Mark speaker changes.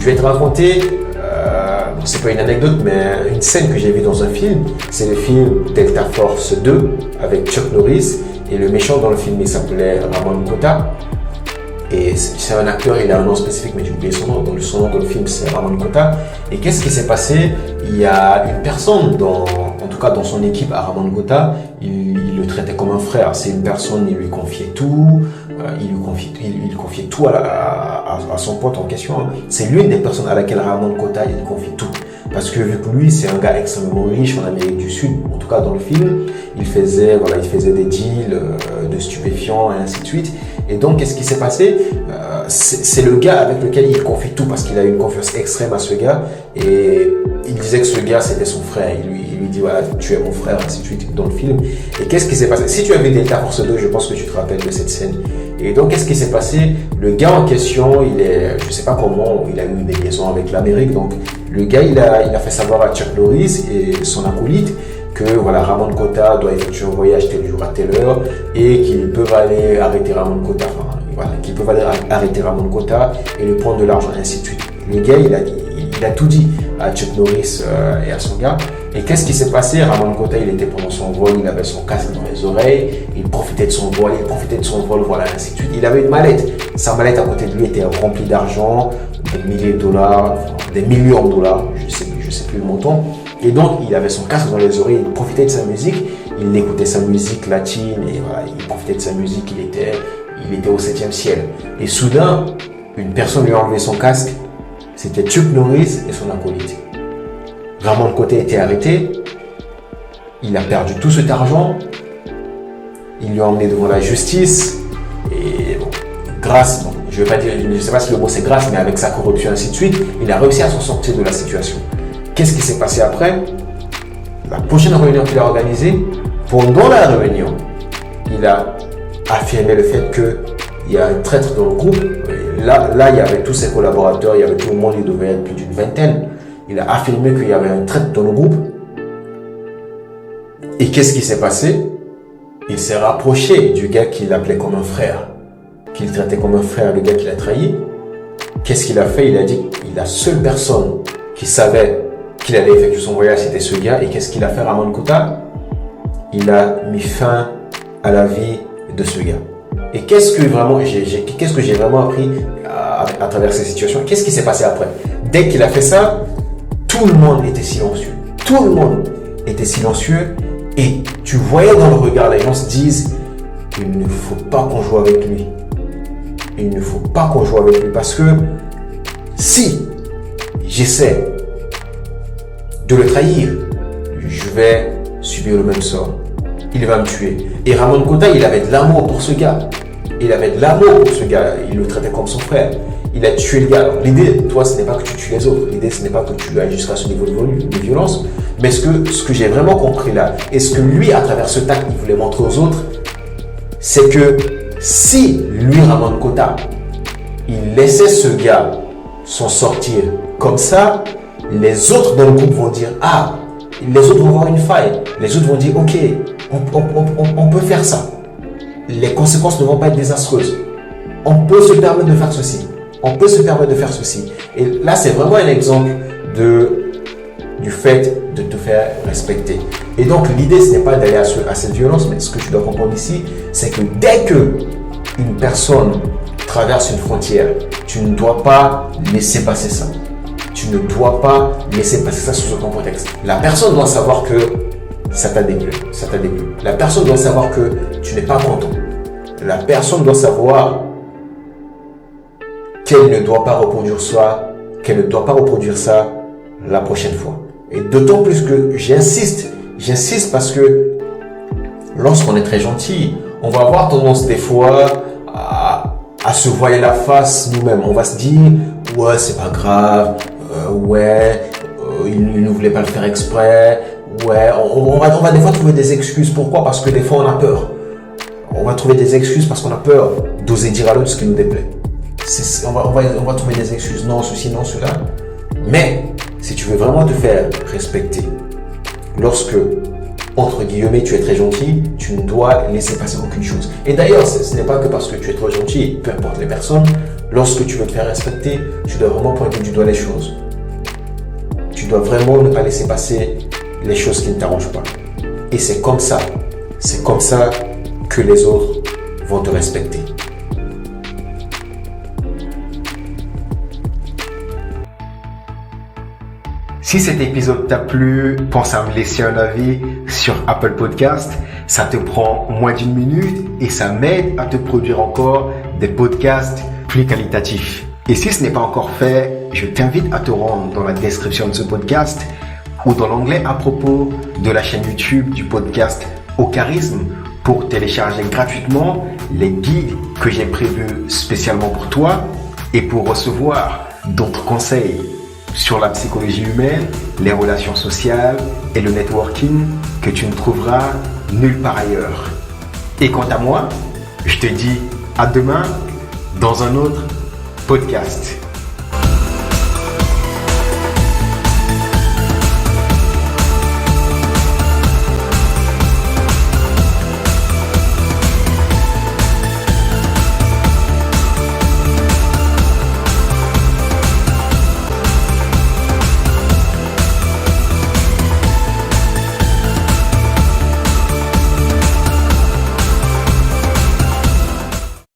Speaker 1: Je vais te raconter, c'est pas une anecdote, mais une scène que j'ai vue dans un film. C'est le film Delta Force 2 avec Chuck Norris. Et le méchant dans le film, il s'appelait Ramon Kota. Et c'est un acteur, il a un nom spécifique, mais j'ai oublié son nom. Donc son nom dans le film, c'est Ramon Kota. Et qu'est-ce qui s'est passé? Il y a une personne, en tout cas dans son équipe à Ramon Kota, il le traitait comme un frère. C'est une personne, il lui confiait tout. Il confiait tout à son pote en question. C'est l'une des personnes à laquelle Ramon Kota il confie tout. Parce que vu que lui, c'est un gars extrêmement riche en Amérique du Sud, en tout cas dans le film, il faisait des deals de stupéfiants et ainsi de suite. Et donc, qu'est-ce qui s'est passé? C'est le gars avec lequel il confie tout parce qu'il a une confiance extrême à ce gars. Et il disait que ce gars, c'était son frère. Il lui dit, voilà, tu es mon frère, ainsi de suite, dans le film. Et qu'est-ce qui s'est passé? Si tu as vu Delta Force 2, je pense que tu te rappelles de cette scène. Et donc, qu'est-ce qui s'est passé? Le gars en question, je sais pas comment, il a eu des liaisons avec l'Amérique. Donc, le gars, il a fait savoir à Chuck Norris et son acolyte que voilà, Ramon Kota doit effectuer un voyage tel jour à telle heure et qu'ils peuvent aller arrêter Ramon Kota. Qu'ils peuvent aller arrêter Ramon Kota et lui prendre de l'argent, et ainsi de suite. Le gars, il a tout dit à Chuck Norris et à son gars. Et qu'est-ce qui s'est passé? Ramon Kota, il était pendant son vol, il avait son casque dans les oreilles, il profitait de son vol, voilà, ainsi de suite. Il avait une mallette. Sa mallette à côté de lui était remplie d'argent, des milliers de dollars, des millions de dollars, je sais plus le montant. Et donc, il avait son casque dans les oreilles, il profitait de sa musique, il écoutait sa musique latine, et voilà, il profitait de sa musique, il était au 7e ciel. Et soudain, une personne lui a enlevé son casque, c'était Chuck Norris et son acolyte. Ramon Kota était arrêté, il a perdu tout cet argent, il lui a emmené devant la justice, et bon, grâce, bon, je ne sais pas si le mot c'est grâce, mais avec sa corruption, ainsi de suite, il a réussi à s'en sortir de la situation. Qu'est-ce qui s'est passé après? La prochaine réunion qu'il a organisée, pendant la réunion, il a affirmé le fait qu'il y a un traître dans le groupe. Là, il y avait tous ses collaborateurs, il y avait tout le monde, il devait être plus d'une vingtaine. Il a affirmé qu'il y avait un traître dans le groupe. Et qu'est-ce qui s'est passé? Il s'est rapproché du gars qu'il appelait comme un frère, qu'il traitait comme un frère, le gars qu'il a trahi. Qu'est-ce qu'il a fait? Il a dit que la seule personne qui savait qu'il allait effectuer son voyage, c'était ce gars. Et qu'est-ce qu'il a fait, Ramon Kota? Il a mis fin à la vie de ce gars. Et qu'est-ce que j'ai vraiment appris à travers ces situations? Qu'est-ce qui s'est passé après? Dès qu'il a fait ça, tout le monde était silencieux. Tout le monde était silencieux. Et tu voyais dans le regard, les gens se disent, il ne faut pas qu'on joue avec lui. Il ne faut pas qu'on joue avec lui parce que si j'essaie de le trahir, je vais subir le même sort. Il va me tuer. Et Ramon Kota, il avait de l'amour pour ce gars. Il avait de l'amour pour ce gars. Il le traitait comme son frère. Il a tué le gars. Alors, l'idée, toi, ce n'est pas que tu tues les autres. L'idée, ce n'est pas que tu ailles jusqu'à ce niveau de violence. Mais ce que j'ai vraiment compris là, et ce que lui, à travers ce tact, il voulait montrer aux autres, c'est que si lui, Ramon Kota, il laissait ce gars s'en sortir comme ça, les autres dans le groupe vont dire, ah, les autres vont voir une faille. Les autres vont dire, ok, on peut faire ça. Les conséquences ne vont pas être désastreuses. On peut se permettre de faire ceci. On peut se permettre de faire ceci. Et là, c'est vraiment un exemple du fait de te faire respecter. Et donc, l'idée, ce n'est pas d'aller à cette violence, mais ce que tu dois comprendre ici, c'est que dès que une personne traverse une frontière, tu ne dois pas laisser passer ça. Tu ne dois pas laisser passer ça sous aucun contexte. La personne doit savoir que ça t'a déplu. La personne doit savoir que tu n'es pas content. La personne doit savoir qu'elle ne doit pas reproduire ça la prochaine fois. Et d'autant plus que j'insiste parce que lorsqu'on est très gentil, on va avoir tendance des fois à se voiler la face nous-mêmes. On va se dire, ouais, c'est pas grave, il ne voulait pas le faire exprès, ouais, on va des fois trouver des excuses. Pourquoi? Parce que des fois on a peur. On va trouver des excuses parce qu'on a peur d'oser dire à l'autre ce qui nous déplaît. On va trouver des excuses, non ceci, non cela. Mais si tu veux vraiment te faire respecter, lorsque, entre guillemets, tu es très gentil, tu ne dois laisser passer aucune chose. Et d'ailleurs, ce n'est pas que parce que tu es trop gentil, peu importe les personnes, lorsque tu veux te faire respecter, tu dois vraiment pointer du doigt les choses. Tu dois vraiment ne pas laisser passer les choses qui ne t'arrangent pas. Et c'est comme ça que les autres vont te respecter. Si cet épisode t'a plu, pense à me laisser un avis sur Apple Podcast. Ça te prend moins d'1 minute et ça m'aide à te produire encore des podcasts plus qualitatifs. Et si ce n'est pas encore fait, je t'invite à te rendre dans la description de ce podcast ou dans l'onglet à propos de la chaîne YouTube du podcast Au Charisme pour télécharger gratuitement les guides que j'ai prévus spécialement pour toi et pour recevoir d'autres conseils sur la psychologie humaine, les relations sociales et le networking que tu ne trouveras nulle part ailleurs. Et quant à moi, je te dis à demain dans un autre podcast.